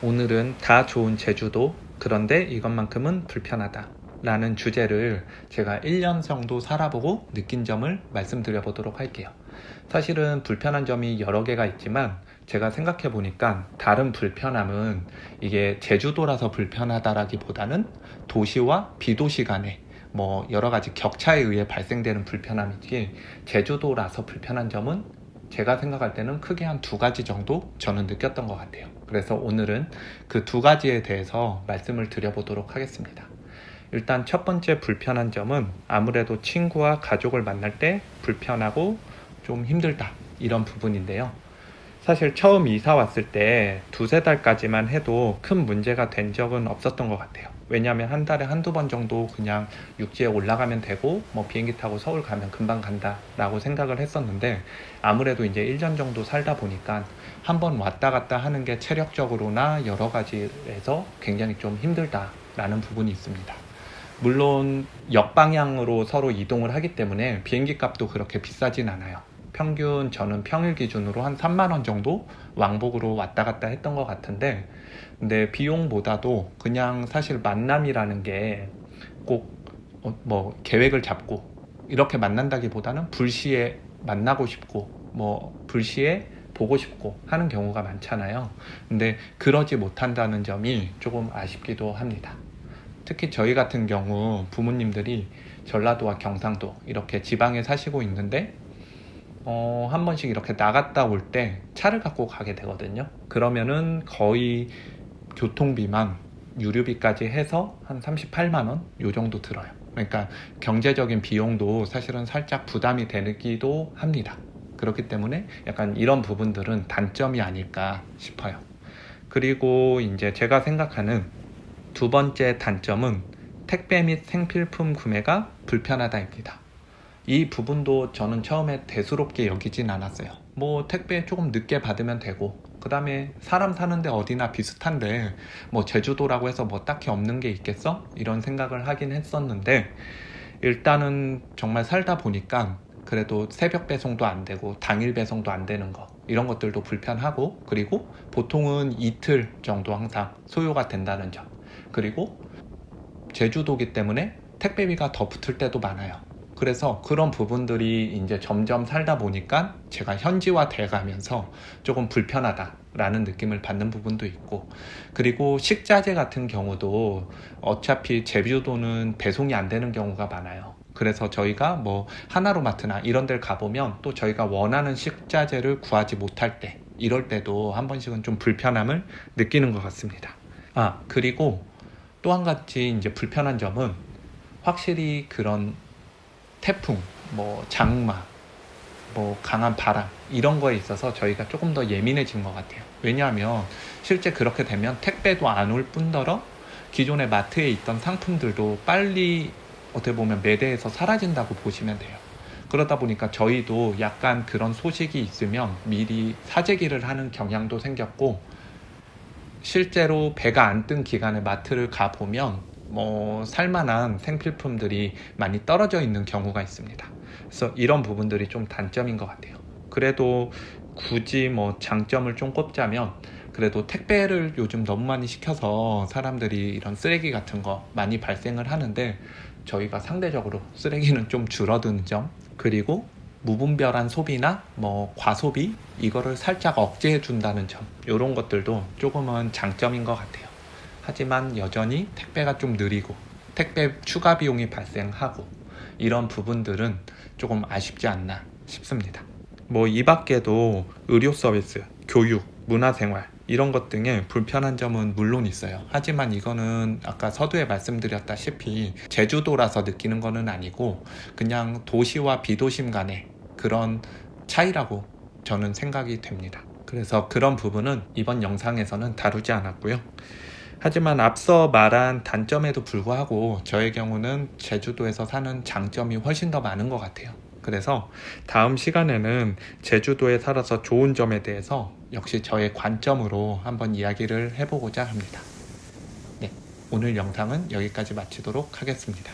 오늘은 다 좋은 제주도, 그런데 이것만큼은 불편하다 라는 주제를 제가 1년 정도 살아보고 느낀 점을 말씀드려 보도록 할게요. 사실은 불편한 점이 여러 개가 있지만 제가 생각해 보니까 다른 불편함은 이게 제주도라서 불편하다라기보다는 도시와 비도시 간에 여러 가지 격차에 의해 발생되는 불편함이지, 제주도라서 불편한 점은 제가 생각할 때는 크게 한 2가지 정도 저는 느꼈던 것 같아요. 그래서 오늘은 그 2가지에 대해서 말씀을 드려보도록 하겠습니다. 일단 첫 번째 불편한 점은 아무래도 친구와 가족을 만날 때 불편하고 좀 힘들다, 이런 부분인데요. 사실 처음 이사 왔을 때 2~3달까지만 해도 큰 문제가 된 적은 없었던 것 같아요. 왜냐하면 한 달에 1~2번 정도 그냥 육지에 올라가면 되고 비행기 타고 서울 가면 금방 간다 라고 생각을 했었는데, 아무래도 이제 1년 정도 살다 보니까 한번 왔다 갔다 하는 게 체력적으로나 여러 가지에서 굉장히 좀 힘들다 라는 부분이 있습니다. 물론 역방향으로 서로 이동을 하기 때문에 비행기 값도 그렇게 비싸진 않아요. 평균 저는 평일 기준으로 한 3만원 정도 왕복으로 왔다 갔다 했던 것 같은데, 근데 비용보다도 그냥 사실 만남이라는 게 꼭 계획을 잡고 이렇게 만난다기보다는 불시에 만나고 싶고 불시에 보고 싶고 하는 경우가 많잖아요. 근데 그러지 못한다는 점이 조금 아쉽기도 합니다. 특히 저희 같은 경우 부모님들이 전라도와 경상도 이렇게 지방에 사시고 있는데 한 번씩 이렇게 나갔다 올 때 차를 갖고 가게 되거든요. 그러면은 거의 교통비만 유류비까지 해서 한 38만원 요 정도 들어요. 그러니까 경제적인 비용도 사실은 살짝 부담이 되기도 합니다. 그렇기 때문에 약간 이런 부분들은 단점이 아닐까 싶어요. 그리고 이제 제가 생각하는 2번째 단점은 택배 및 생필품 구매가 불편하다입니다. 이 부분도 저는 처음에 대수롭게 여기진 않았어요. 택배 조금 늦게 받으면 되고, 그 다음에 사람 사는데 어디나 비슷한데 제주도라고 해서 딱히 없는 게 있겠어? 이런 생각을 하긴 했었는데, 일단은 정말 살다 보니까 그래도 새벽 배송도 안 되고 당일 배송도 안 되는 거, 이런 것들도 불편하고, 그리고 보통은 이틀 정도 항상 소요가 된다는 점, 그리고 제주도기 때문에 택배비가 더 붙을 때도 많아요. 그래서 그런 부분들이 이제 점점 살다 보니까 제가 현지화 돼 가면서 조금 불편하다라는 느낌을 받는 부분도 있고, 그리고 식자재 같은 경우도 어차피 제주도는 배송이 안 되는 경우가 많아요. 그래서 저희가 하나로마트나 이런 데를 가보면 또 저희가 원하는 식자재를 구하지 못할 때, 이럴 때도 한 번씩은 좀 불편함을 느끼는 것 같습니다. 그리고 또 한 가지 이제 불편한 점은 확실히 그런 태풍, 장마, 강한 바람, 이런 거에 있어서 저희가 조금 더 예민해진 것 같아요. 왜냐하면 실제 그렇게 되면 택배도 안 올 뿐더러 기존의 마트에 있던 상품들도 빨리 어떻게 보면 매대에서 사라진다고 보시면 돼요. 그러다 보니까 저희도 약간 그런 소식이 있으면 미리 사재기를 하는 경향도 생겼고, 실제로 배가 안 뜬 기간에 마트를 가보면 살만한 생필품들이 많이 떨어져 있는 경우가 있습니다. 그래서 이런 부분들이 좀 단점인 것 같아요. 그래도 굳이 장점을 좀 꼽자면, 그래도 택배를 요즘 너무 많이 시켜서 사람들이 이런 쓰레기 같은 거 많이 발생을 하는데, 저희가 상대적으로 쓰레기는 좀 줄어드는 점, 그리고 무분별한 소비나 과소비, 이거를 살짝 억제해 준다는 점, 이런 것들도 조금은 장점인 것 같아요. 하지만 여전히 택배가 좀 느리고 택배 추가 비용이 발생하고, 이런 부분들은 조금 아쉽지 않나 싶습니다. 이 밖에도 의료 서비스, 교육, 문화생활, 이런 것 등의 불편한 점은 물론 있어요. 하지만 이거는 아까 서두에 말씀드렸다시피 제주도라서 느끼는 거는 아니고 그냥 도시와 비도심 간의 그런 차이라고 저는 생각이 됩니다. 그래서 그런 부분은 이번 영상에서는 다루지 않았고요. 하지만 앞서 말한 단점에도 불구하고 저의 경우는 제주도에서 사는 장점이 훨씬 더 많은 것 같아요. 그래서 다음 시간에는 제주도에 살아서 좋은 점에 대해서 역시 저의 관점으로 한번 이야기를 해보고자 합니다. 네, 오늘 영상은 여기까지 마치도록 하겠습니다.